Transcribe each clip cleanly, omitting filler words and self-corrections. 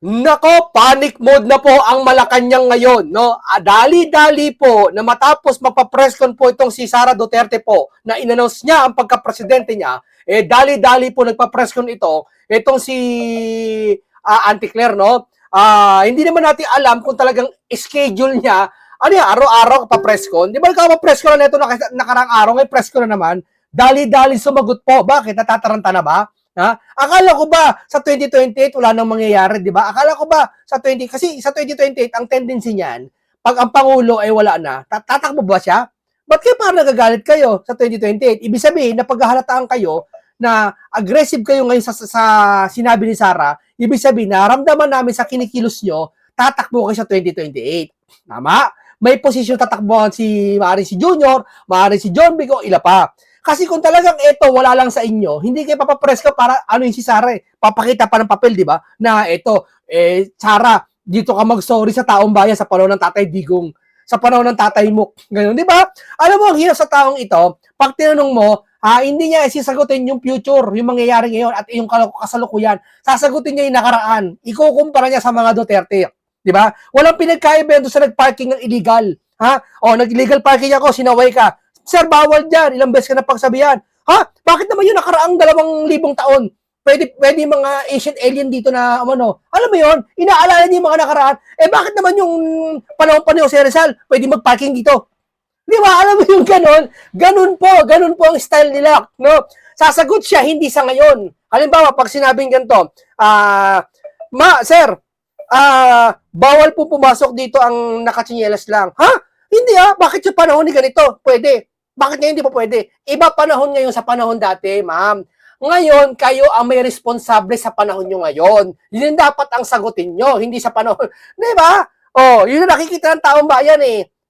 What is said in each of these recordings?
Nako, panic mode na po ang Malacanang ngayon, no? Dali-dali po na matapos magpa-presscon po itong si Sara Duterte po na inannounce niya ang pagka-presidente niya, dali-dali po nagpa-presscon itong si Auntie Claire, no? Hindi naman natin alam kung talagang schedule niya, ano yan, araw-araw pa-presscon. Di ba nagpa-presscon na ito nakarang araw, ngay presscon na naman, dali-dali sumagot po. Bakit? Natataranta na ba? Ha? Akala ko ba sa 2028 wala nang mangyayari, 'di ba? Akala ko ba kasi sa 2028 ang tendency niyan, pag ang pangulo ay wala na, tatakbo ba siya? Ba't kayo parang nagagalit kayo sa 2028? Ibig sabihin na paghahalataan kayo na aggressive kayo ngayon sa sinabi ni Sara, ibig sabihin na ramdaman namin sa kinikilos nyo, tatakbo kayo sa 2028. Tama? May posisyon tatakbuhan maaaring si Junior, maaaring si John Vic o ila pa. Kasi kung talagang ito wala lang sa inyo, hindi kayo papapress ka para ano yung si Sara papakita pa ng papel, di ba? Na ito, Sara, dito ka mag-sorry sa taong bayan sa panahon ng Tatay Digong, sa panahon ng Tatay Muk. Ganun, di ba? Alam mo, ang hirap sa taong ito, pag tinanong mo, hindi niya sisagutin yung future, yung mangyayari ngayon at yung kasalukuyan. Sasagutin niya yung nakaraan. Ikukumpara niya sa mga Duterte. Di ba? Walang pinagkaiba doon sa nag-parking ng illegal. Ha? O, nag-illegal parking ako, sinaway ka. Sir, bawal dyan. Ilang beses ka na pagsabihan. Ha? Bakit naman yun nakaraang 2,000 taon? Pwede mga ancient alien dito na, ano, alam mo yun, inaalala niyo yung mga nakaraan. Bakit naman yung panahon pa ni Jose Rizal, pwede mag-parking dito? Di ba? Alam mo yung ganun? Ganun po ang style nila. No? Sasagot siya, hindi sa ngayon. Halimbawa, pag sinabing ganito, sir, bawal po pumasok dito ang nakatsinelas lang. Ha? Hindi bakit yung panahon ni ganito? Pwede. Bakit ngayon hindi pa pwede? Iba panahon ngayon sa panahon dati, ma'am. Ngayon, kayo ang may responsable sa panahon nyo ngayon. Yun dapat ang sagutin nyo, hindi sa panahon. Di ba? Yun ang nakikita ng taong bayan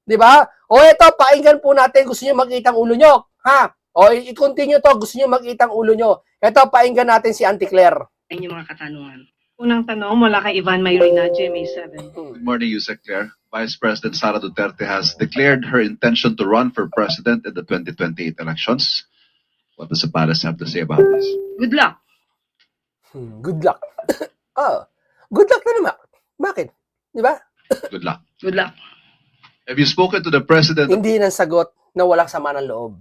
Di ba? Ito, painggan po natin, gusto nyo makita ang ulo nyo. Ha? I-continue to, gusto nyo makita ang ulo nyo. Ito, painggan natin si Auntie Claire. Ayun yung mga katanungan. Unang tanong mula kay Ivan Mayrina, GMA7. Good morning, Yusek Claire. Vice President Sara Duterte has declared her intention to run for president in the 2028 elections. What does the palace have to say about this? Good luck. Good luck. Good luck na naman. Bakit? Di ba? Good luck. Good luck. Have you spoken to the president? Hindi ng sagot na walang sama ng loob.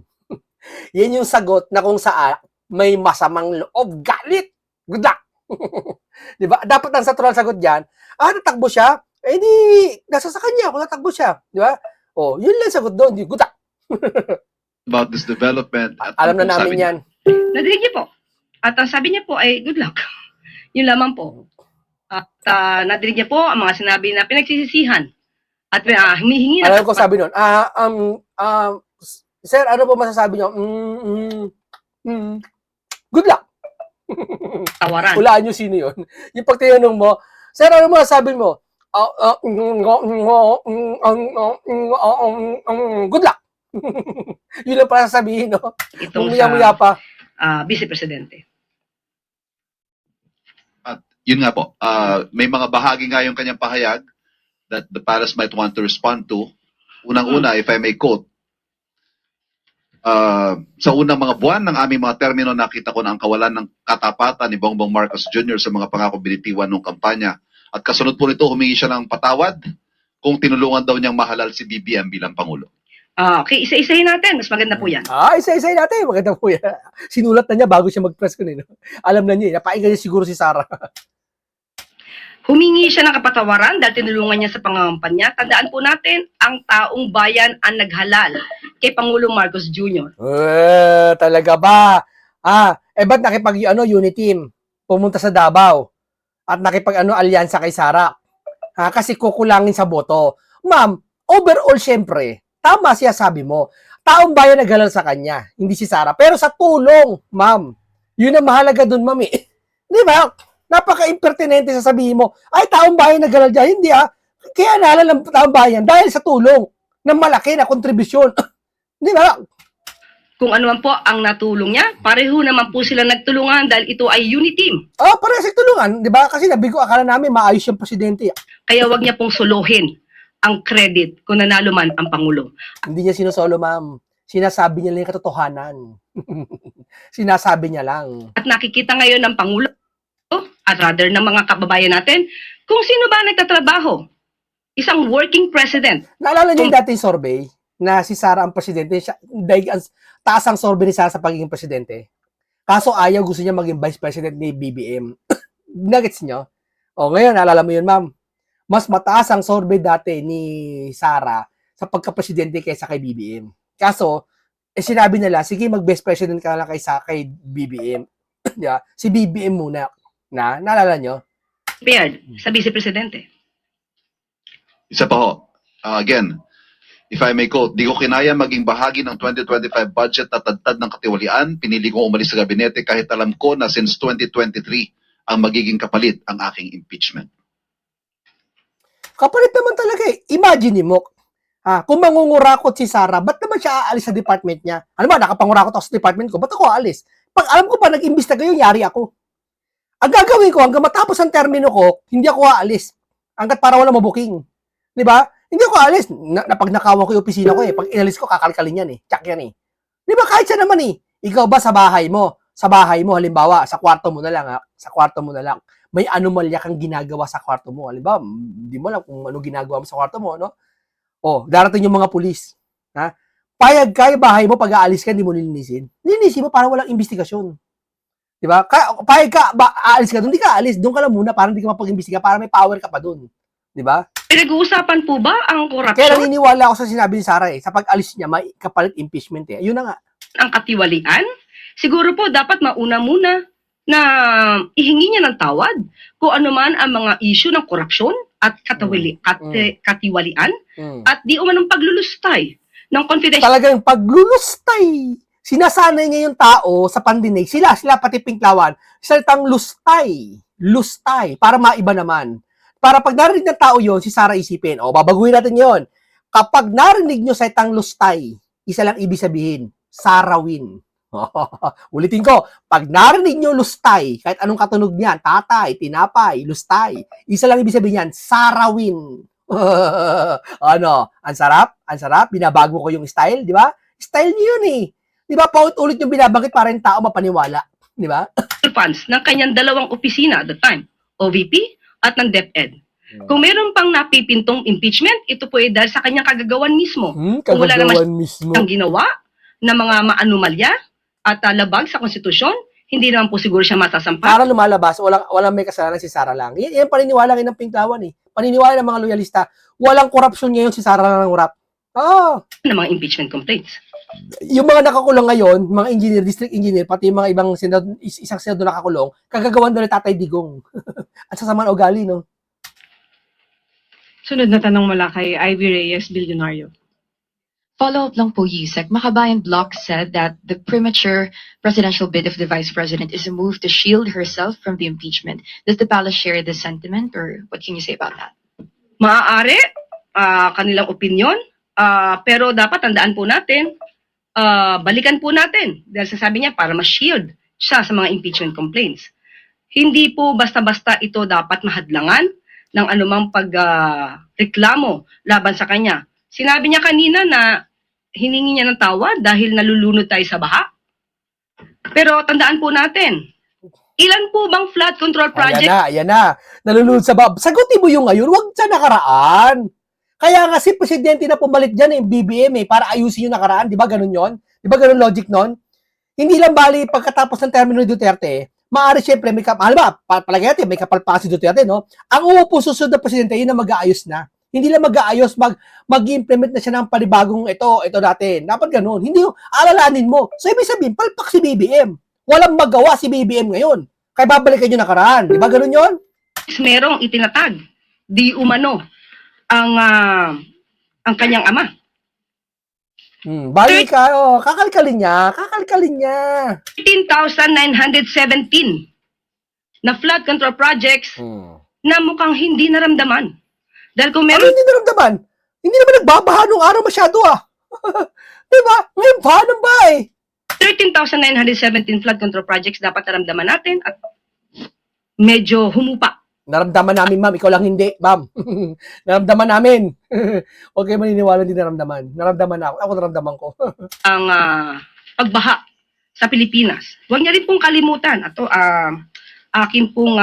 Yan yung sagot na kung saan may masamang loob. Galit! Good luck! Di ba? Dapat ang natural sagot dyan, natakbo siya, di, nasa sa kanya kung natakbo siya. Di ba? Yun lang sagot doon. Good luck! About this development. At alam na namin yan. Nadinig niyo po. At ang sabi niya po ay good luck. Yun lamang po. At nadinig niya po ang mga sinabi na pinagsisisihan. At humihingi na. Alam ko sabi nun, sir, ano po masasabi niyo? Good luck! Tawaran. Hulaan niyo sino yun. Yung pag tinanong mo, sir, ano masasabi mo? Good luck! Yun lang para sabihin, no? Itong Muya-muya pa. Vice Presidente. At yun nga po, may mga bahagi nga yung kanyang pahayag that the palace might want to respond to. Unang-una, if I may quote, sa unang mga buwan ng aming mga termino, nakita ko na ang kawalan ng katapatan ni Bongbong Marcos Jr. sa mga pangako binitiwan ng kampanya. At kasunod po nito, humingi siya ng patawad kung tinulungan daw niyang mahalal si BBM bilang Pangulo. Okay, isa-isahin natin. Mas maganda po yan. Isa-isahin natin. Maganda po yan. Sinulat na niya bago siya mag-press ko no? Alam na niya. Napainggan niya siguro si Sara. Humingi siya ng kapatawaran dahil tinulungan niya sa pangangampanya. Tandaan po natin, ang taong bayan ang naghalal kay Pangulong Marcos Jr. Talaga ba? Ba't unity team? Pumunta sa Davao at alyansa kay Sara. Kasi kukulangin sa boto. Ma'am, overall syempre, tama siya sabi mo. Taong bayan naghalal sa kanya, hindi si Sara. Pero sa tulong, ma'am. Yun ang mahalaga dun, ma'am. Di ba? Napaka-impertinente sasabihin mo, ay, taong bayan naghalal dyan. Hindi Kaya naalala ng taong bayan dahil sa tulong ng malaki na kontribusyon. Di ba? Kung ano man po ang natulong niya, pareho naman po sila nagtulungan dahil ito ay unity team. Parehas tulungan. Di ba? Kasi nabigo, akala namin maayos yung presidente. Kaya wag niya pong suluhin ang credit kung nanalo man ang Pangulo. Hindi niya sinusolo, ma'am. Sinasabi niya lang yung katotohanan. Sinasabi niya lang. At nakikita ngayon ng Pangulo at rather ng mga kababayan natin Kung sino ba nagtatrabaho, isang working president. Naalala niyo yung dating survey na si Sara ang presidente, siya, dahil ang taas ang survey ni Sara sa pagiging presidente. Kaso ayaw, gusto niya maging vice president ni BBM. Nuggets niyo? O ngayon, naalala mo yun, ma'am. Mas mataas ang survey dati ni Sara sa pagka-presidente kaysa kay BBM. Kaso, sinabi nila, sige, mag-best president ka lang kay BBM. Diba? Si BBM muna. Naalala nyo? Prepared sa vice presidente. Isa pa ho. Again, if I may quote, di ko kinaya maging bahagi ng 2025 budget na tadtad ng katiwalian. Pinili kong umalis sa gabinete kahit alam ko na since 2023 ang magiging kapalit ang aking impeachment. Kapalit naman talaga eh. Imagine mo, kung mangungurakot si Sara, ba't naman siya aalis sa department niya? Ano ba, nakapangurakot ako sa department ko, ba't ako aalis? Pag alam ko pa nag-imbista kayo, yari ako. Ang gagawin ko, hanggang matapos ang termino ko, hindi ako aalis. Hanggat para wala mabuking. Di ba? Hindi ako aalis. Pag nakawan ko yung opisina ko eh, pag inalis ko, kakalkalin yan eh. Tsak yan eh. Di ba? Kahit siya naman eh. Ikaw ba sa bahay mo, halimbawa, sa kwarto mo na lang, may anomalya kang ginagawa sa kwarto mo. Halimbawa, hindi mo alam kung ano ginagawa mo sa kwarto mo, no? O, darating yung mga pulis. Ha? Payag kayo bahay mo, pag aalis ka, hindi mo nilinisin. Nilinisin mo para walang investigasyon. Di ba? Payag ka, aalis ka doon, hindi ka aalis. Doon ka lang muna para hindi ka mapag-imbestiga, para may power ka pa doon. Di ba? Pinag-uusapan po ba ang Kaya korupsyon, naniniwala ako sa sinabi ni Sara eh. Sa pag-alis niya, may kapalit impeachment eh. Yun na nga. ang katiwalian? Siguro po dapat mauna muna na ihingi niya ng tawad kung ano man ang mga issue ng korupsyon at katiwalian at di umanong paglulustay ng confidential Talagang paglulustay. Sinasanay niya yung tao sa pandinig. Sila pati Pinklawan. Salitang lustay. Lustay. Para maiba naman. Para pag narinig ng tao yon si Sara isipin, babaguhin natin yon. Kapag narinig nyo sa itang lustay, isa lang ibig sabihin, Sara win. Ulitin ko, pag narinig nyo lustay, kahit anong katunog niyan, tatay, tinapay, lustay, isa lang ibig sabihin yan, Sara win. Ano? Ang sarap? Ang sarap? Binabago ko yung style, di ba? Style niyo yun eh. Di ba? Paulit-ulit yung binabangkit para yung tao mapaniwala. Di ba? funds ng kanyang dalawang opisina at the time, OVP at ng DepEd. Kung meron pang napipintong impeachment, ito po ay dahil sa kanyang kagagawan mismo. Kung wala naman mismo. siyang ginawa na mga maanumalya at labag sa konstitusyon, hindi naman po siguro siya masasampa Para lumalabas, walang may kasalanan si Sara lang. Yan paniniwala ngayon ng Pinklawan eh. Paniniwala ng mga loyalista. Walang korupsyon ngayon, si Sara lang ng rap. ng mga impeachment complaints. Yung mga nakakulong ngayon, mga engineer, district engineer, pati yung mga ibang isang senador nakakulong, kagagawan doon ni Tatay Digong. At sasamaan ugali, no? Sunod na tanong mula kay Ivy Reyes, Billionario. Follow-up lang po, Yusek. Makabayan Block said that the premature presidential bid of the Vice President is a move to shield herself from the impeachment. Does the palace share this sentiment, or what can you say about that? Maaari, kanilang opinion, pero dapat tandaan po natin, balikan po natin, dahil sasabi niya para ma-shield siya sa mga impeachment complaints. Hindi po basta-basta ito dapat mahadlangan ng anumang pagreklamo laban sa kanya. Sinabi niya kanina na hiningi niya ng tawad dahil nalulunod tayo sa baha. Pero tandaan po natin, ilan po bang flood control project? Ayan na. Nalulunod sa bab. Sagutin mo yung ngayon, huwag sa nakaraan. Kaya nga si Presidente na pumalit dyan BBM para ayusin yung nakaraan. Di ba ganun yon? Di ba ganun logic nun? Hindi lang bali pagkatapos ng termino ni Duterte, maaari siyempre may palagay natin, may kapalpa si Duterte, no? Ang uupo susunod na Presidente, yun na mag-aayos na. Hindi lang mag-aayos, mag-implement na siya ng panibagong ito natin. Dapat ganun. Hindi, alalanin mo. So, ibig sabihin, palpak si BBM. Walang magawa si BBM ngayon. Kaya babalikan yung nakaraan. Di ba ganun yun? Merong itinatag, di umano, ang kanyang ama. Balik ka, kakalkalin niya. 15,917 na flood control projects na mukhang hindi naramdaman. Dahil kung Ano meron hindi naramdaman? Hindi naman nagbabaha nung araw masyado Diba? Ngayon baha ng bahay. 13,917 flood control projects dapat naramdaman natin at medyo humupa. Naramdaman namin, ma'am. Ikaw lang hindi, ma'am. Naramdaman namin. Huwag kayo maniniwala hindi naramdaman. Naramdaman ako. Ako naramdaman ko. Ang pagbaha sa Pilipinas. Huwag niya rin pong kalimutan. Akin pong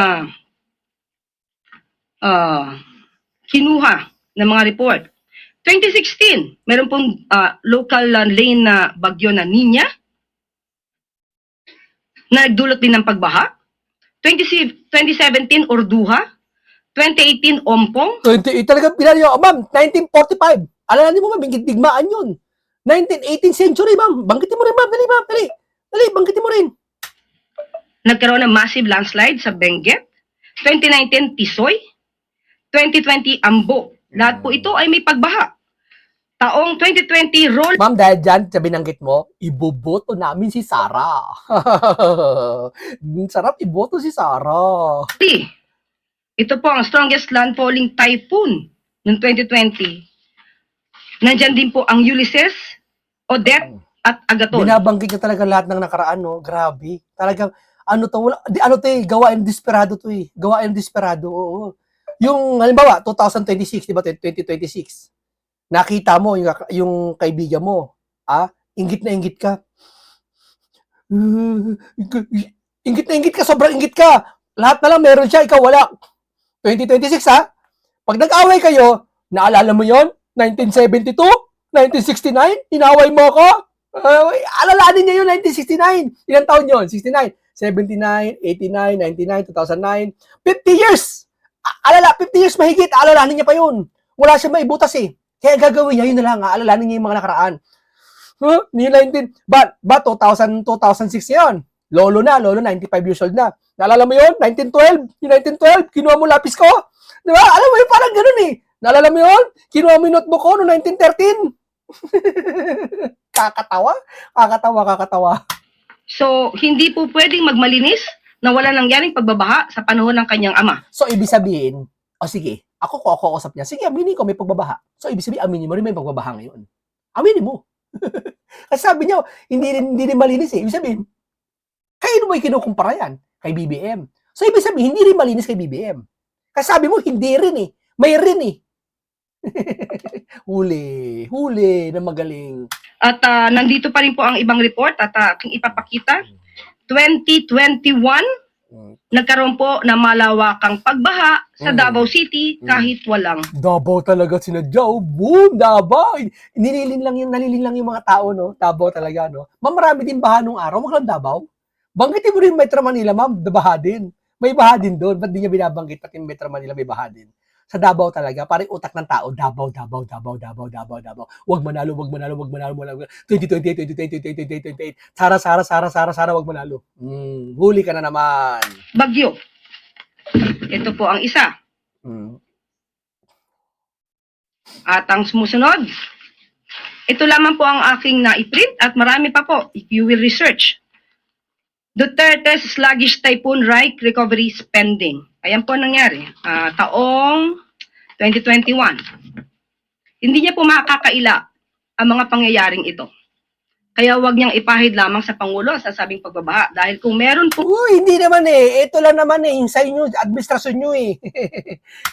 kinuha ng mga report. 2016, meron pong local lane na bagyo na Nina na nagdulot din ng pagbaha. 2017, Orduha. 2018, Ompong. 28 talaga pinanyo. Ma'am, 1945. Alalahanin mo, ma'am, digmaan yun. 1918th century, ma'am. Banggitin mo rin, ma'am. Dali, ma'am. Dali. Dali, banggitin mo rin. Nagkaroon ng massive landslide sa Benguet. 2019, Tisoy. 2020, Ambo. Lahat po ito ay may pagbaha. Taong 2020, roll Ma'am, dahil dyan, sa binanggit mo, iboboto namin si Sara. Sarap iboto si Sara. Ito po ang strongest landfalling typhoon noong 2020. Nandyan din po ang Ulysses, Odette, at Agaton. Binabanggit niya talaga lahat ng nakaraan, no? Grabe. Talagang, gawain desperado to eh. Gawain desperado, oo. Yung, halimbawa, 2026, di ba, 2026, nakita mo, yung kaibigan mo, inggit na inggit ka. Inggit na inggit ka, sobrang inggit ka. Lahat na lang meron siya, ikaw wala. 2026, Pag nag-away kayo, naalala mo yon 1972? 1969? Inaway mo ako? Alalahanin niya yun, 1969. Ilang taon yun? 69, 79, 89, 99, 2009. 50 years! 50 years mahigit, alalahanin niya pa yun. Wala siya maibutas eh. Kaya gagawin niya, yun na lang, alalahanin niya yung mga nakaraan. Ni 2006 yun. Lolo 95 years old na. Naalala mo yun? 1912? Yung 1912, kinuha mo lapis ko? Di ba? Alam mo yun, parang ganun eh. Naalala mo yun? Kinuha mo yung notebook ko noong 1913. Kakatawa. So, hindi po pwedeng magmalinis na wala nangyaring pagbabaha sa panahon ng kanyang ama. So, ibig sabihin, sige, ako kausap niya, sige, aminin ko may pagbabaha. So, ibig sabihin, aminin mo rin may pagbabaha ngayon. Aminin mo. Kasi sabi niya, hindi rin malinis eh. Ibig sabihin, kayo mo kinukumpara yan kay BBM. So, ibig sabihin, hindi rin malinis kay BBM. Kasi sabi mo, hindi rin eh. May rin eh. huli na magaling. At nandito pa rin po ang ibang report at aking ipapakita. 2021, nagkaroon po ng malawakang pagbaha sa Davao City kahit walang. Davao talaga sinadya. Oh, boom, Davao. Nalilin lang yung mga tao, no? Davao talaga, no? Ma'am, marami din baha nung araw. Wag lang Davao. Banggitin mo rin Metro Manila, ma'am. Baha din. May baha din doon. Ba't di niya binabanggit pati Metro Manila may baha din? Sa Davao talaga, parang utak ng tao, Davao. Wag manalo. 2028. Sara, wag manalo. Huli ka na naman. Bagyo. Ito po ang isa. At ang sumusunod, ito lamang po ang aking na-print at marami pa po if you will research. Duterte's sluggish typhoon Reich recovery spending. Ayan po nangyari. Taong 2021. Hindi niya po makakaila ang mga pangyayaring ito. Kaya wag niyang ipahid lamang sa Pangulo sa sabing pagbabaha. Dahil kung meron po Hindi naman eh. Ito lang naman eh. Sa inyo, administrasyon nyo eh.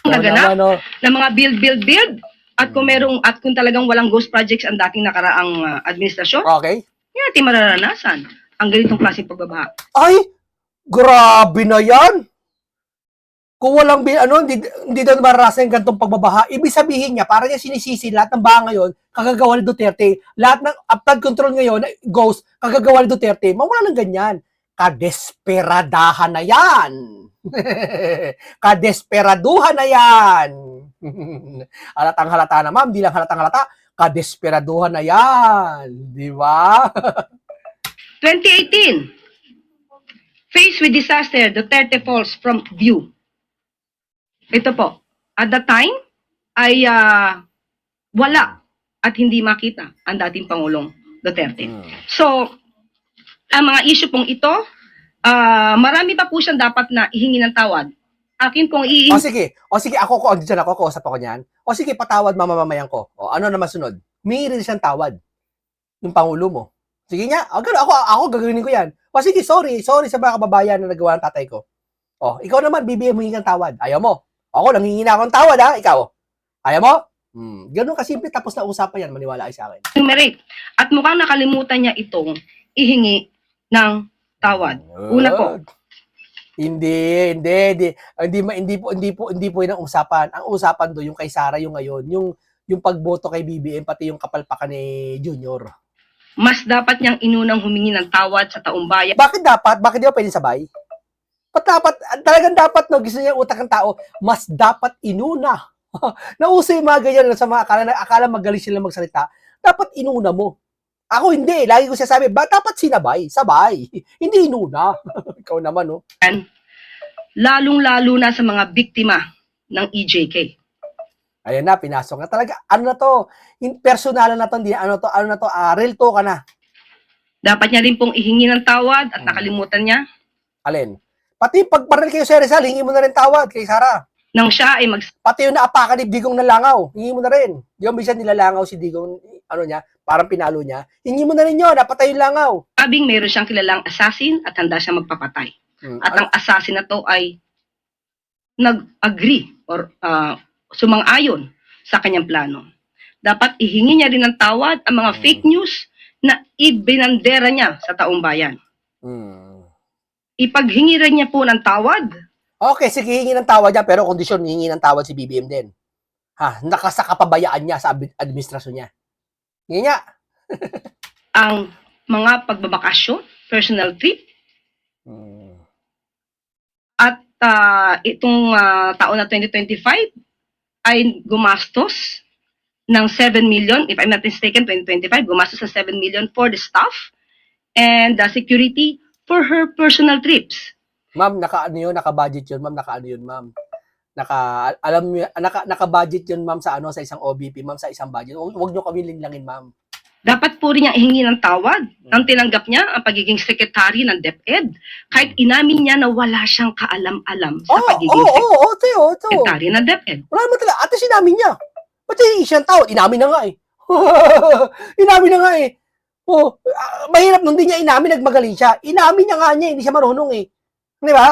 naganap ng mga build. At kung talagang walang ghost projects ang dating nakaraang administrasyon, Okay. hindi natin mararanasan ang ganitong klaseng pagbabaha. Ay, grabe na yan. Kung walang, hindi daw mararasan yung gantong pagbabaha, ibig sabihin niya, para niya sinisisi lahat ng baha ngayon, kagagawa ni Duterte. Lahat ng flood control ngayon, ghost, kagagawa ni Duterte. Mawala ng ganyan. Kadesperadahan na yan. Kadesperaduhan na yan. Halatang halata na, ma'am. Di lang halatang halata. Kadesperaduhan na yan. Di ba? 2018, faced with disaster, Duterte falls from view. Ito po, at the time, ay wala at hindi makita ang dating Pangulong Duterte. So, ang mga issue pong ito, marami pa po siyang dapat na ihingi ng tawad. Akin pong Sige, andyan ako, kausap ako niyan. Sige, patawad mamamayan ko. Ano naman sunod? May rin siyang tawad. Yung Pangulo mo. Sige nga, ako gagawin ko yan. Sige, sorry sa mga kababayan na nagawa ng tatay ko. Ikaw naman, BBM mo hingi ng tawad. Ayaw mo. Ako, nanghingi na akong tawad, ha? Ikaw. Ayaw mo? Ganun kasimple, tapos na usapan yan, maniwala ay sa akin. Enumerate. At mukhang nakalimutan niya itong ihingi ng tawad. Una po, Hindi po 'yun ang usapan. Ang usapan do yung kay Sara yung ngayon, yung pagboto kay BBM pati yung kapalpakan ni Junior. Mas dapat niyang inunang humingi ng tawad sa taong bayan. Bakit dapat? Bakit di ba pwedeng sabay? Dapat, talagang dapat, no, gusto niya yung utak ng tao, mas dapat inuna. Nauso yung mga ganyan sa mga akala magaling sila magsalita. Dapat inuna mo. Ako hindi. Lagi ko sinasabi, dapat sinabay? Sabay. Hindi inuna. Ikaw naman, no? Lalong-lalo na sa mga biktima ng EJK. Ayan na, pinasok na talaga. Ano na to? Personal na to. Hindi, ano to, real to ka na. Dapat niya rin pong ihingi ng tawad at nakalimutan niya Alin? Pati pagbaril kayo sa Rizal, hingi mo na rin tawad kay Sara. nang siya ay Pati yung naapakan ni Digong nalangaw, hingi mo na rin. Di ba minsan nilalangaw si Digong, ano niya, parang pinalo niya. Hingi mo na rin yun, napatay yung langaw. magsabing mayroon siyang kilalang assassin at handa siyang magpapatay. At ang assassin na to ay nag-agree or sumang-ayon sa kanyang plano. Dapat ihingi niya rin ng tawad ang mga fake news na ibinandera niya sa taong bayan. Ipaghingi rin niya po ng tawad. Okay, sige, hingi ng tawad niya, pero kondisyon, hingi ng tawad si BBM din. Ha, nakasakapabayaan niya sa administrasyon niya. Hingi niya. Ang mga pagbabakasyon, personal trip, at itong taon na 2025 ay gumastos ng 7 million, if I'm not mistaken, 2025, gumastos ng 7 million for the staff and the security for her personal trips. Ma'am, naka-budget yun, ma'am, naka-ano yun, ma'am. Naka-budget yun, ma'am, sa ano, sa isang OBP, ma'am, sa isang budget. Huwag niyo kami linlangin, ma'am. Dapat po rin niyang ihingi ng tawad nang tinanggap niya ang pagiging secretary ng DepEd kahit inamin niya na wala siyang kaalam-alam sa pagiging secretary ng DepEd. Wala naman talaga. Ate, sinamin niya. Ba't yung isang tawad? Inamin na nga eh. Inamin na nga eh. Mahirap nung di niya inamin, nagmagaling siya. Inamin niya nga niya, hindi siya marunong eh. Di ba?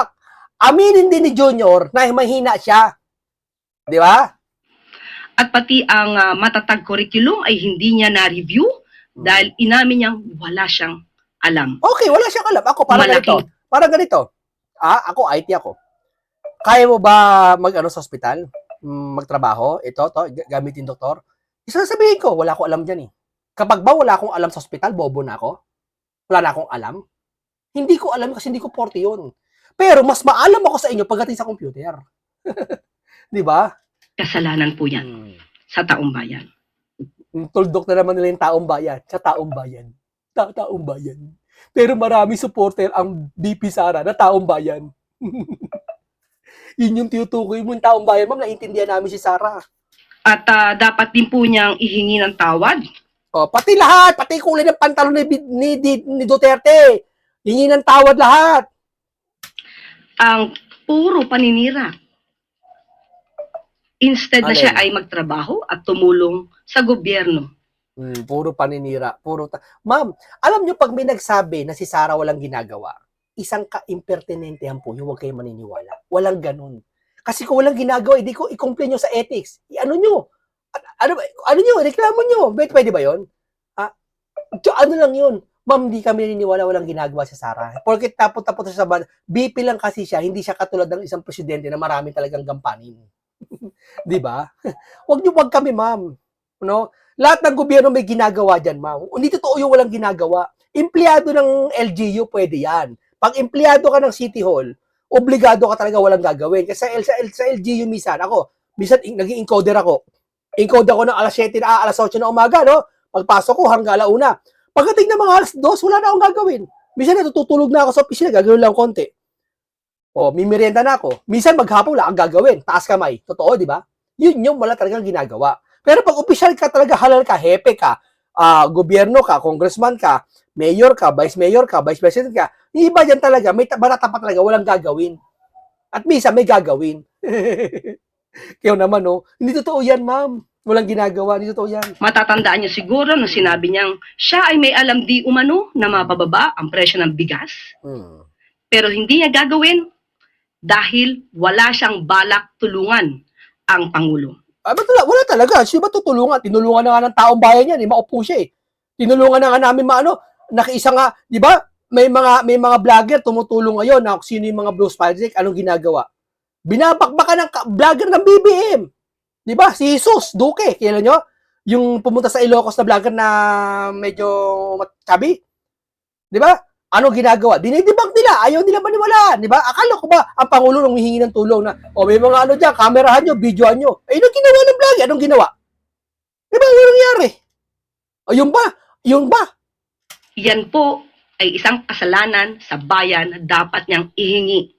Aminin din ni Junior na mahina siya. Di ba? At pati ang matatag curriculum ay hindi niya na-review dahil inamin niyang wala siyang alam. Okay, wala siyang alam. Ako, parang Malaking. ganito. Parang ganito. Ako, IT ako. Kaya mo ba mag-ano sa ospital? Magtrabaho? Ito, gamitin doktor? Isasabihin ko, wala ko alam dyan eh. Kapag ba wala akong alam sa ospital, bobo na ako? Wala na akong alam? Hindi ko alam kasi hindi ko 40 yun. Pero mas maalam ako sa inyo pagdating sa computer. Di ba? Kasalanan po yan sa taong bayan. Tuldok na naman nila yung taong bayan. Sa taong bayan. Taong bayan. Pero marami supporter ang BP Sara na taong bayan. Yun yung tinutukoy mo yung taong bayan. Ma'am, naiintindihan namin si Sara. At dapat din po niyang ihingi ng tawad. Pati lahat. Pati kulay ng pantalon ni Duterte. Hingi ng tawad lahat. Ang puro paninira. Instead na Alin? siya ay magtrabaho at tumulong sa gobyerno. Puro paninira. Ma'am, alam nyo pag may nagsabi na si Sara walang ginagawa, isang ka-impertinentehan po yung huwag kayo maniniwala. Walang ganun. Kasi kung walang ginagawa, hindi ko i-complain nyo sa ethics. Ano nyo? Ano nyo? Reklamo nyo. Pwede ba yun? Ano lang yun? Ma'am, hindi kami naniniwala walang ginagawa si Sara. Porkit tapot-tapot sa ban, BP lang kasi siya, hindi siya katulad ng isang presidente na marami talagang gampanin. Di ba? Wag kami, ma'am. No? Lahat ng gobyerno may ginagawa diyan, ma'am. Hindi totoo yung walang ginagawa. Empleyado ng LGU pwede 'yan. Pag empleyado ka ng City Hall, obligado ka talaga walang gagawin. Kasi sa LGU minsan naging encoder ako. Encode ako ng alas 7 alas 8 na umaga, no? Pagpasok ko hanggang alauna. Pagdating ng mga alas 2, wala na akong gagawin. Minsan natutulog na ako sa opisina, gagawin lang konti. Mimerienda na ako. Minsan maghapon wala kang gagawin. Taas kamay. Totoo, di ba? Yun yung wala talagang ginagawa. Pero pag opisyal ka talaga, halal ka, hepe ka, gobyerno ka, congressman ka, mayor ka, vice president ka, yung iba dyan talaga, may barata pa talaga, walang gagawin. At minsan may gagawin. Kaya naman, hindi totoo yan, ma'am. Walang ginagawa, hindi totoo yan. Matatandaan niyo siguro nung sinabi niyang siya ay may alam di umano na mapababa ang presyo ng bigas. Pero hindi niya gagawin dahil wala siyang balak tulungan ang Pangulo. Wala talaga. Siya ba tutulungan? Tinulungan na nga ng taong bayan yan. Maupo siya eh. Tinulungan na nga namin nakiisa nga, di ba? may mga vlogger tumutulong ngayon na kung sino yung mga Blues Project, anong ginagawa? Binabakbakan ng vlogger ng BBM. 'Di ba? Si Jesus Duque, kilala nyo? Yung pumunta sa Ilocos na vlogger na medyo chubby. 'Di ba? Ano ginagawa? Dinidebunk nila, ayaw nila maniwalaan, 'di ba? Akala ko ba ang pangulo nung hihingi ng tulong na may mga ano diyan, kamerahan nyo, videoan nyo. Anong ginawa ng vlogger? Anong ginawa? 'Di ba? Ano nangyari? Yung ba? Yung ba? Yan po ay isang kasalanan sa bayan na dapat niyang ihingi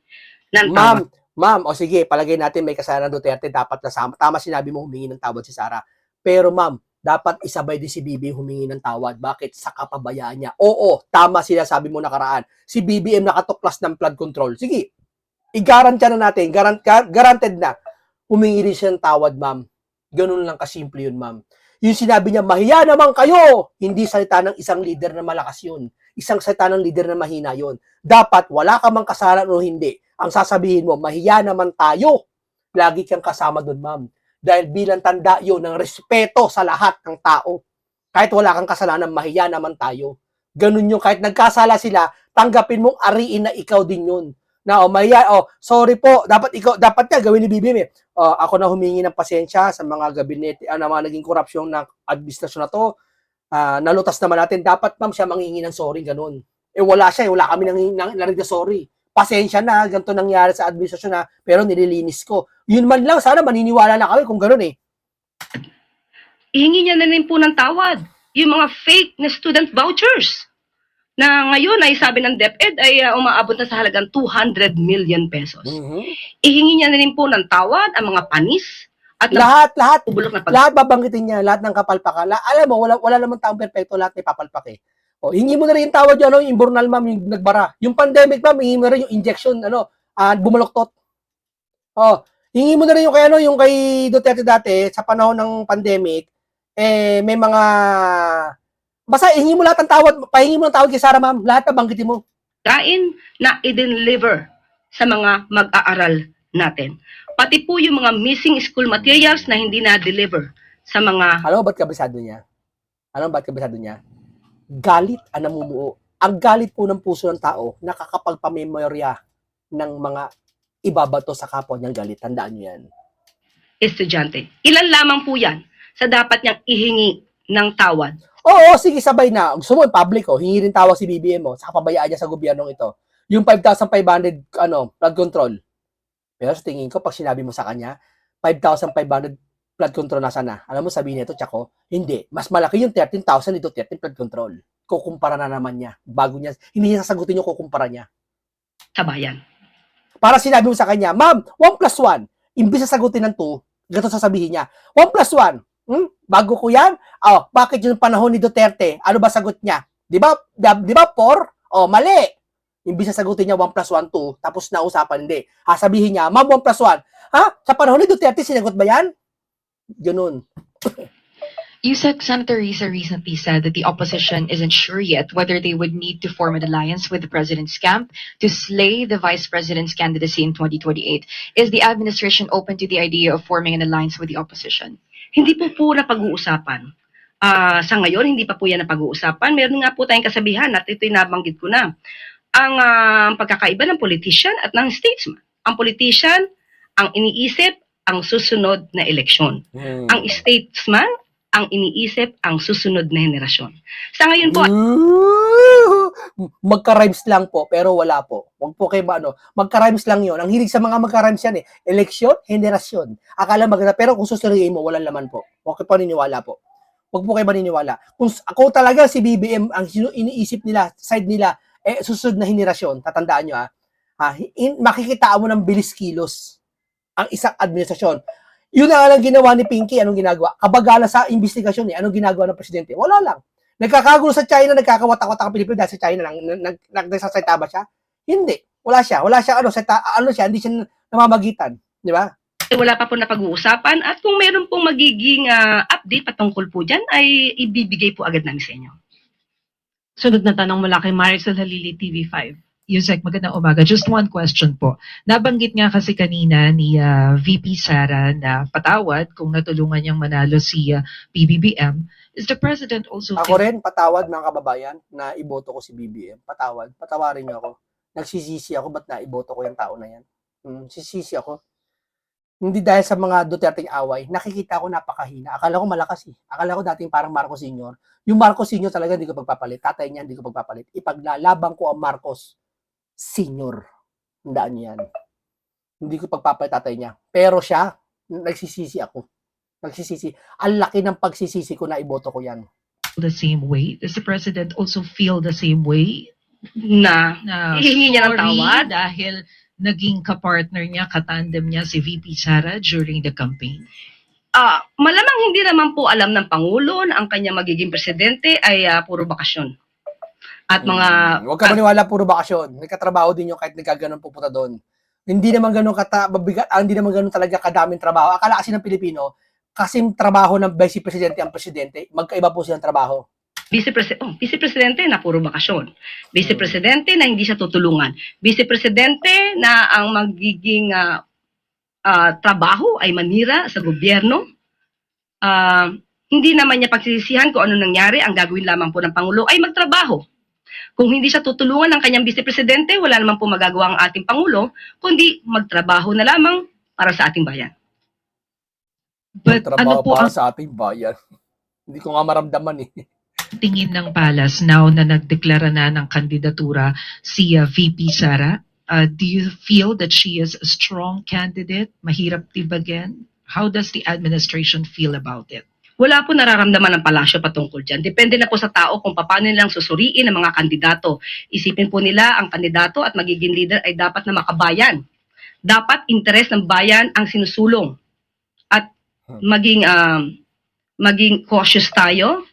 ng Ma'am, tawad. ma'am, o sige, palagay natin may kasalanan Duterte, dapat nasama. Tama sinabi mo humingi ng tawad si Sara. Pero ma'am, dapat isabay din si BBM humingi ng tawad. Bakit? Sa kapabayaan niya. Oo, tama sila sabi mo nakaraan. Si BBM nakatuklas ng flood control. Sige, i-garantya na natin, guaranteed na. Humingi rin siya ng tawad, ma'am. Ganun lang kasimple yun, ma'am. Yung sinabi niya, mahiya naman kayo. Hindi salita ng isang leader na malakas yun. Isang salita ng leader na mahina yun. Dapat, wala ka mang kasalanan o hindi. Ang sasabihin mo, mahiya naman tayo. Lagi kang kasama doon, ma'am. Dahil bilang tanda yun ng respeto sa lahat ng tao. Kahit wala kang kasalanan, mahiya naman tayo. Ganun yung kahit nagkasala sila, tanggapin mong ariin na ikaw din yun. Na mahiya, sorry po, dapat nga gawin ni BBM eh. Ako na humingi ng pasensya sa mga gabinete, na mga naging korupsyon ng administrasyon na to. Nalutas naman natin, dapat ma'am siya manghingi ng sorry, ganun. Wala siya, wala kami narinig na sorry. Pasensya na, ganito nangyari sa administrasyon na, pero nililinis ko. Yun man lang, sana maniniwala na kami kung ganun eh. Ihingi niya na rin po ng tawad yung mga fake na student vouchers na ngayon ay sabi ng DepEd ay umaabot na sa halagang 200 million pesos. Ihingi niya na rin po ng tawad ang mga panis at Lahat bulok na babanggitin niya, lahat ng kapalpakan. Alam mo, wala namang taong perfecto, lahat may papalpak eh. Hingi mo na rin yung tawad yun, yung imbornal ma'am, yung nagbara. Yung pandemic ma'am, hingi mo na rin yung injection, bumaloktot. Hingi mo na rin yung yung kay Duterte dati, sa panahon ng pandemic, may mga, basta hingi mo lahat ng tawad, pahingi mo ng tawad kay Sara ma'am, lahat na banggitin mo. kain na i-deliver sa mga mag-aaral natin. Pati po yung mga missing school materials na hindi na-deliver sa mga... Alam mo ba't kabisado niya? Galit ang namumuo. Ang galit po ng puso ng tao, nakakapagpamemorya ng mga ibabato sa kapwa niyang galit. Tandaan niyo yan. estudyante. Ilan lamang po yan sa dapat niyang ihingi ng tawad. Oo, sige, sabay na. Gusto mo, public, hingi rin tawag si BBM mo sa kapabayaan niya sa gobyernong ito. Yung 5,500, flood control. Pero sa tingin ko, pag sinabi mo sa kanya, 5,500 flood control nasa na. Alam mo, sabihin nito, Tsako, hindi. Mas malaki yung 13,000 dito, 13 flood control. Kukumpara na naman niya. Bago niya, hindi niya sasagutin yung kukumpara niya. Sa bayan. Para sinabi mo sa kanya, ma'am, 1+1. Imbis na sagutin ng 2, ganito sasabihin niya, 1+1. Bago ko yan? Bakit yung panahon ni Duterte? Ano ba sagot niya? Di ba 4? Mali. Imbis na sagutin niya 1+1, 2, tapos nausapan, hindi. Sabihin niya, ma'am, 1+1. Sa panahon ni Duterte, sinagot ba yan? Ganun. USEC Senator Risa recently said that the opposition isn't sure yet whether they would need to form an alliance with the president's camp to slay the vice president's candidacy in 2028. Is the administration open to the idea of forming an alliance with the opposition? Hindi po napag-uusapan. Sa ngayon, hindi pa po yan napag-uusapan. Meron nga po tayong kasabihan at ito'y nabanggit ko na. Ang pagkakaiba ng politician at ng statesman. Ang politician, ang iniisip, ang susunod na eleksyon. Ang statesman, ang iniisip, ang susunod na henerasyon. Sa ngayon po, Magka-rhymes lang po, pero wala po. Huwag po kayo magka-rhymes lang yon. Ang hilig sa mga magka-rhymes yan eh. Eleksyon, henerasyon. Akala maganda, pero kung susuriin mo, walang laman po. Huwag po maniniwala po. Huwag po kayo maniniwala. Kung ako talaga si BBM, ang iniisip nila, side nila, susunod na henerasyon, tatandaan nyo makikitaan mo ng bilis kilos ang isang administrasyon. Yun na lang ginawa ni Pinky. Anong ginagawa? Kabagala sa investigasyon Anong ginagawa ng presidente? Wala lang. Nagkakagulo sa China, nagkakawatak-watak ang Pilipinas dahil sa China lang. Nagsasalita ba siya? Hindi. Wala siya. Hindi siya namamagitan. Di ba? wala pa po napag-uusapan at kung meron pong magiging update patungkol po dyan, ay ibibigay po agad namin sa inyo. Sunod na tanong mula kay Maricel Halili, TV5. Yusek, magandang umaga. Just one question po. Nabanggit nga kasi kanina ni VP Sara na patawad kung natulungan niyang manalo si PBBM. Is the President also Ako rin, patawad mga kababayan na iboto ko si BBM. Patawad. Patawarin niyo ako. Nagsisisi ako, ba't naiboto ko yung tao na yan? Sisisi ako. Hindi dahil sa mga Duterte away, nakikita ko napakahina. Akala ko malakas eh. Akala ko dating parang Marcos Sr. Yung Marcos Sr. talaga hindi ko pagpapalit. Tatay niya hindi ko pagpapalit. Ipaglalaban ko ang Marcos Sr. Tandaan niyo yan. Hindi ko pagpapalit tatay niya. Pero siya, nagsisisi ako. Nagsisisi. Ang laki ng pagsisisi ko na iboto ko yan. the same way? Does the President also feel the same way? Na Na hihingi niya ng sorry tawad? dahil naging kapartner niya, katandem niya si VP Sara during the campaign? Malamang hindi naman po alam ng Pangulo na ang kanya magiging presidente ay puro bakasyon. At mga... Huwag ka maniwala, puro bakasyon. May katrabaho din yung kahit nagkaganon pupunta doon. Hindi naman ganun hindi naman ganun talaga kadaming trabaho. Akala kasi ng Pilipino, kasing trabaho ng Vice Presidente ang Presidente, magkaiba po silang trabaho. Vice Presidente na puro bakasyon. Vice Presidente na hindi siya tutulungan. Vice Presidente na ang magiging trabaho ay manira sa gobyerno. Hindi naman niya pagsisisihan kung ano nangyari. Ang gagawin lamang po ng Pangulo ay magtrabaho. Kung hindi siya tutulungan ng kanyang Vice Presidente, wala naman po magagawa ang ating Pangulo, kundi magtrabaho na lamang para sa ating bayan. But Trabaho ano po para ang sa ating bayan. Hindi ko nga maramdaman eh. tingin ng Palas now na nagdeklara na ng kandidatura si VP Sara? Do you feel that she is a strong candidate? Mahirap tibagan? How does the administration feel about it? Wala po nararamdaman ng palasyo patungkol dyan. Depende na po sa tao kung paano nilang susuriin ang mga kandidato. Isipin po nila ang kandidato at magiging leader ay dapat na makabayan. Dapat interes ng bayan ang sinusulong. At maging cautious tayo,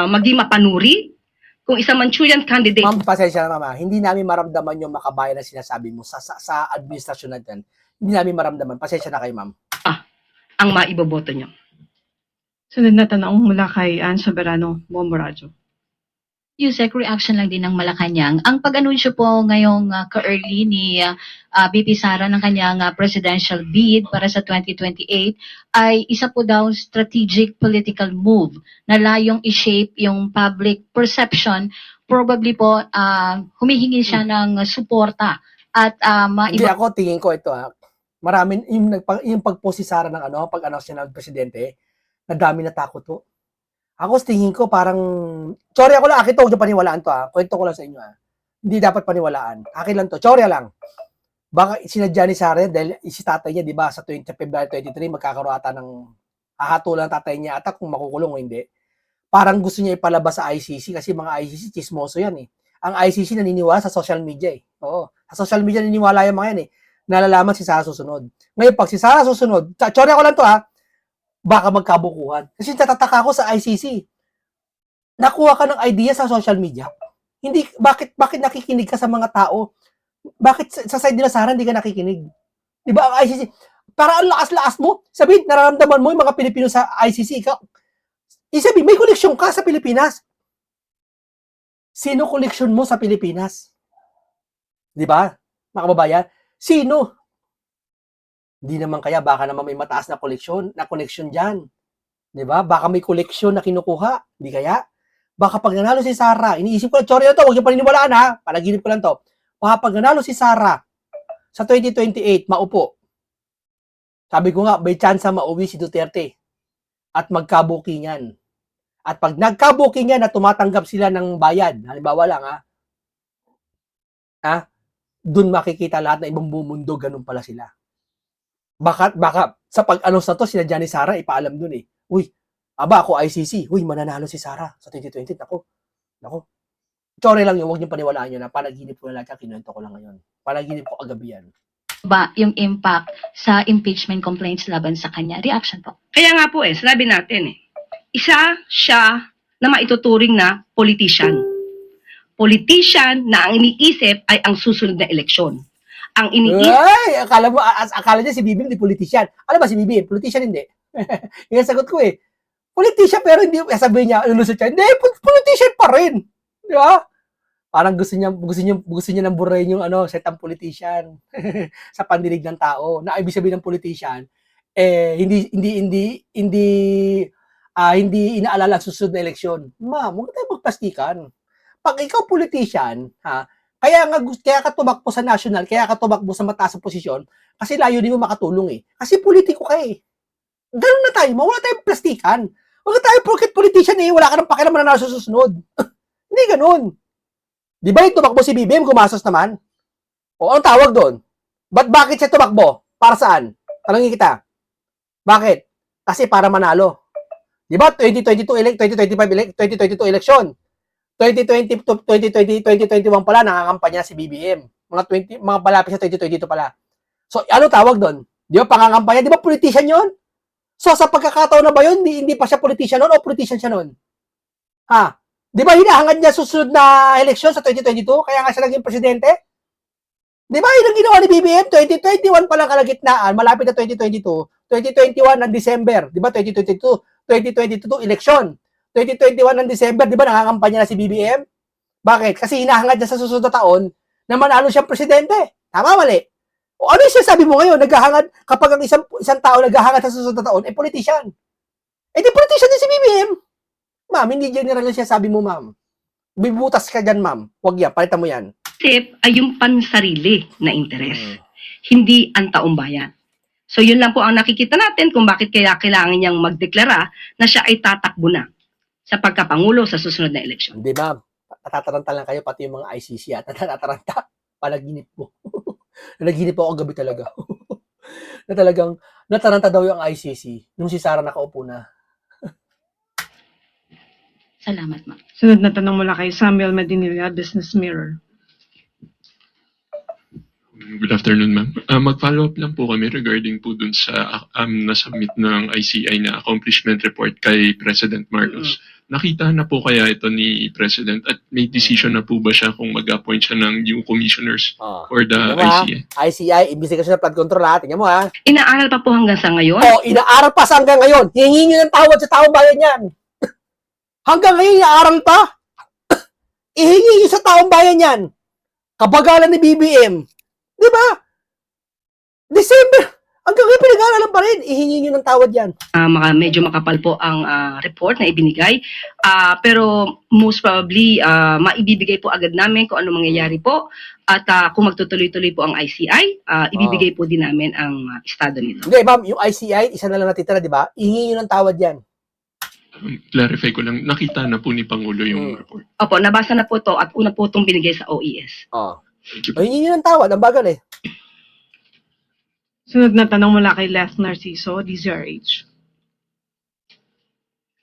maging mapanuri. Kung isang Manchurian candidate... Ma'am, pasensya na mama. Hindi namin maramdaman yung makabayan na sinasabi mo sa administrasyon natin. Hindi namin maramdaman. Pasensya na kayo, ma'am. ang maiboboto nyo. Sunod na tanong mula kay Ann Soberano, Bomboradio. Yusek, reaction lang din ng Malacanang. Ang pag-anunsyo po ngayong ka-early ni VP Sara ng kanyang presidential bid para sa 2028 ay isa po daw strategic political move na layong i-shape yung public perception. Probably po humihingi siya ng suporta at Hindi ako, tingin ko ito Maraming, yung pag-post si Sara ng pag-announce niya ng presidente, na dami na takot to. Ako tingin ko parang, sorry ako lang, akin to, huwag niyo paniwalaan to kwento ko lang sa inyo Hindi dapat paniwalaan. Akin lang to, sorry lang. Baka sinadya ni Sara dahil si tatay niya, di ba, sa February 23, magkakaroon ata ng hahatulan tatay niya ata kung makukulong o hindi. Parang gusto niya ipalabas sa ICC kasi mga ICC, chismoso yan Ang ICC naniniwala sa social media Oo, sa social media naniniwala yung mga yan Nalalaman si Sara susunod. Ngayon, pag si Sara susunod, sorry ako lang to baka magkabukuhan. Kasi natataka ako sa ICC. Nakuha ka ng idea sa social media. Hindi, bakit nakikinig ka sa mga tao? Bakit sa side nila Sara hindi ka nakikinig? Di ba ang ICC? Para ang lakas-lakas mo. Sabihin, nararamdaman mo yung mga Pilipino sa ICC. Isabi, may koleksyon ka sa Pilipinas. Sino koleksyon mo sa Pilipinas? Di ba, mga kababayan? Sino? Hindi naman kaya, baka naman may mataas na koleksyon dyan. Diba? Baka may koleksyon na kinukuha. Hindi kaya? Baka pag nanalo si Sara, iniisip ko, sorry na to, huwag niyo paniniwalaan panaginip ko lang to. Baka pag nanalo si Sara sa 2028, maupo. Sabi ko nga, may chance mauwi si Duterte at magkabukingan. At pag nagkabukingan na tumatanggap sila ng bayad, halimbawa lang doon makikita lahat na ibang bumundo, ganun pala sila. Baka sa pag-announce na to, sila Johnny Sara, ipaalam dun Uy, ako ICC, mananalo si Sara sa 2020. Nako. Sorry lang yun, huwag niyong paniwalaan yun panaginip ko na lang, kinuwento ko lang ngayon. Panaginip ko kagabi yan. ba yung impact sa impeachment complaints laban sa kanya? Reaction po. Kaya nga po sinabi natin isa siya na maituturing na politician. Politician na ang iniisip ay ang susunod na eleksyon. Ang iniisip... Ay, akala niya si BBM hindi politician. Alam ba si BBM? Politician hindi. Yung sagot ko Politician pero hindi, sabihin niya, lulusot siya, hindi, politician pa rin. Di ba? Parang gusto niya nang burahin yung setang politician sa pandinig ng tao. Na ibig sabihin ng politician, hindi inaalala ang susunod na eleksyon. Ma'am, huwag tayo magplastikan. Pag ikaw politician, kaya ka tumakbo sa national, kaya ka tumakbo sa mataas na posisyon, kasi layunin mo makatulong eh. Kasi politiko ka eh. Ganun na tayo, wala tayong plastikan. Huwag tayo porket politician eh, wala ka nang pakialam na nasa susunod. Hindi ganun. Di ba yung tumakbo si BBM, gumastos naman? O, anong tawag doon? Bakit siya tumakbo? Para saan? Tanongin kita. Bakit? Kasi para manalo. Di ba 2022 election? 2021 pala nangangampanya si BBM. Mga palapit sa 2022 pala. So, ano tawag doon? Di ba pangangampanya? Di ba politician 'yon? So, sa pagkakataon na ba 'yon, hindi pa siya politician noon o politician siya noon? Ha? Di ba hinahangad niya susunod na eleksyon sa 2022? Kaya nga siya naging presidente? Di ba yun ang ginawa ni BBM? 2021 pa lang kalagitnaan, malapit na 2022. 2021 ng December, di ba 2022 election. 2021 ng December, di ba nangangampanya na si BBM? Bakit? Kasi hinahangad niya sa susunod na taon na manalo siyang presidente. Tama, mali? O ano yung sinasabi mo ngayon? Naghahangad, kapag ang isang tao naghahangad sa susunod na taon, politician. Di politician din si BBM. Ma'am, hindi general siya sabi mo, ma'am. Bibutas ka dyan, ma'am. Huwag yan, palitan mo yan. Tip ay yung pansarili na interes, hindi ang taong bayan. So yun lang po ang nakikita natin kung bakit kaya kailangan niyang magdeklara na siya ay tatakbo na sa pagkapangulo sa susunod na eleksyon. Hindi, ma'am. Natataranta lang kayo, pati yung mga ICC at natataranta. Panaginip mo. Nanaginip ako gabi talaga. Na talagang nataranta daw yung ICC nung si Sara nakaupo na. Salamat, ma'am. Sunod na tanong mula kay Samuel Madinilla, Business Mirror. Good afternoon, ma'am. Mag-follow up lang po kami regarding po dun sa nasubmit ng ICI na accomplishment report kay President Marcos. Nakita na po kaya ito ni President at may decision na po ba siya kung mag-appoint siya ng new commissioners for the Tingnan mo, ha? ICI? ICI, Investigation of Flood Control, ha? Tingnan mo, ha? Inaaral pa po hanggang sa ngayon. Inaaral pa sa hanggang ngayon. Hihingi nyo ng tawad sa taong bayan yan. Hanggang ngayon, inaaral pa. Ihingi nyo sa taong bayan yan. Kabagalan ni BBM. Di ba? December. Hanggang ngayon, pinag-aaralan pa rin. Ihingi nyo ng tawad yan. Medyo makapal po ang report na ibinigay. Pero most probably, maibibigay po agad namin kung ano mangyayari po. At kung magtutuloy-tuloy po ang ICI, ibibigay po din namin ang estado nito. Hindi, ma'am, yung ICI, isa na lang natitira, di ba? Ihingi nyo ng tawad yan. Clarify ko lang, nakita na po ni Pangulo yung report. Opo, nabasa na po to at una po itong binigay sa OES. Thank you. Ihingi nyo ng tawad. Ang bagal eh. Sunod na tanong mula kay Les Narciso, DZRH.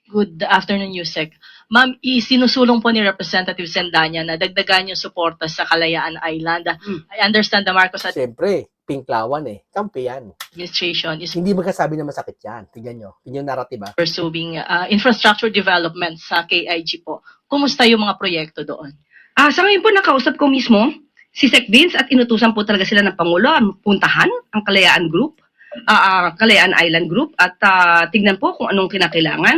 Good afternoon, Yusek. Ma'am, isinusulong po ni Representative Sendanya na dagdagan yung suporta sa Kalayaan Island. I understand the Marcos Siyempre, pinklawan eh. Kampi yan. administration is Hindi magkasabi na masakit yan. Tignan nyo. Tignan yung narrative, ha? pursuing infrastructure development sa KIG po. Kumusta yung mga proyekto doon? Sa ngayon po, nakausap ko mismo si Sec Vince at inutusan po talaga sila ng Pangulo ang puntahan ang Kalayaan Group, Kalayaan Island Group at tignan po kung anong kinakailangan.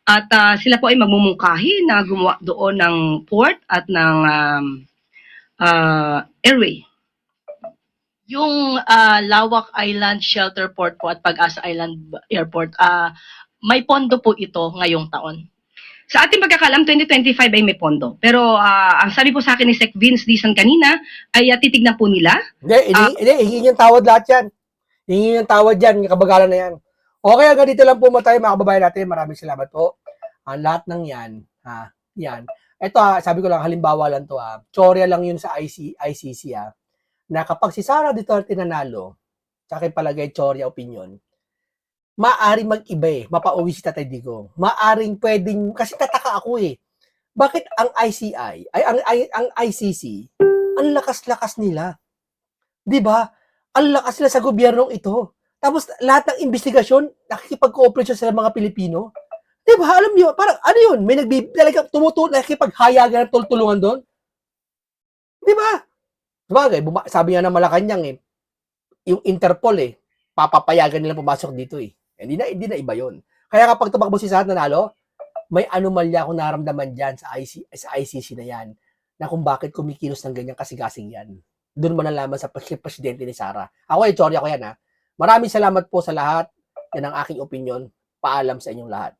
At sila po ay magmumungkahi na gumawa doon ng port at ng airway. Yung Lawak Island Shelter Port po at Pag-asa Island Airport, may pondo po ito ngayong taon. Sa ating pagkakalam, 2025 ay may pondo. Pero ang sabi po sa akin ni Sec Vince Dizon kanina ay titignan po nila. Hindi, hingin yung tawad lahat yan. Hingin yung tawad yan, yung kabagalan na yan. Okay, hanggang dito lang po tayo, mga kababayan natin. Maraming salamat po. Ang lahat ng yan, yan. Ito, sabi ko lang, halimbawa lang to, Tsorya lang yun sa ICC, na kapag si Sara Duterte nanalo, sa akin palagay, tsorya opinion, maaring mag-iba eh, mapauwi si Tatay Digong. Maaring pwedeng, kasi tataka ako eh, bakit ang ICI, ang ICC, ang lakas-lakas nila? 'Di ba? Ang lakas nila sa gobyernong ito. Tapos lahat ng investigasyon, nakikipag-cooperate sa mga Pilipino. 'Di ba? Alam niyo, parang ano 'yun? May talagang nakikipaghayagan ng tulungan doon. 'Di ba? Sabagay, sabi nga ng Malacanang eh, yung Interpol eh, papapayagan nila pumasok dito eh. Hindi na iba 'yon. Kaya kapag tumakbo si Sara nanalo, may anomalya akong naramdaman diyan sa ICC na 'yan. na kung bakit kumikilos ng ganyang kasigasing yan. Doon mo nalaman sa presidente ni Sara. Ako ay Chorya ko yan ha. Maraming salamat po sa lahat. Yan ang aking opinion. Paalam sa inyong lahat.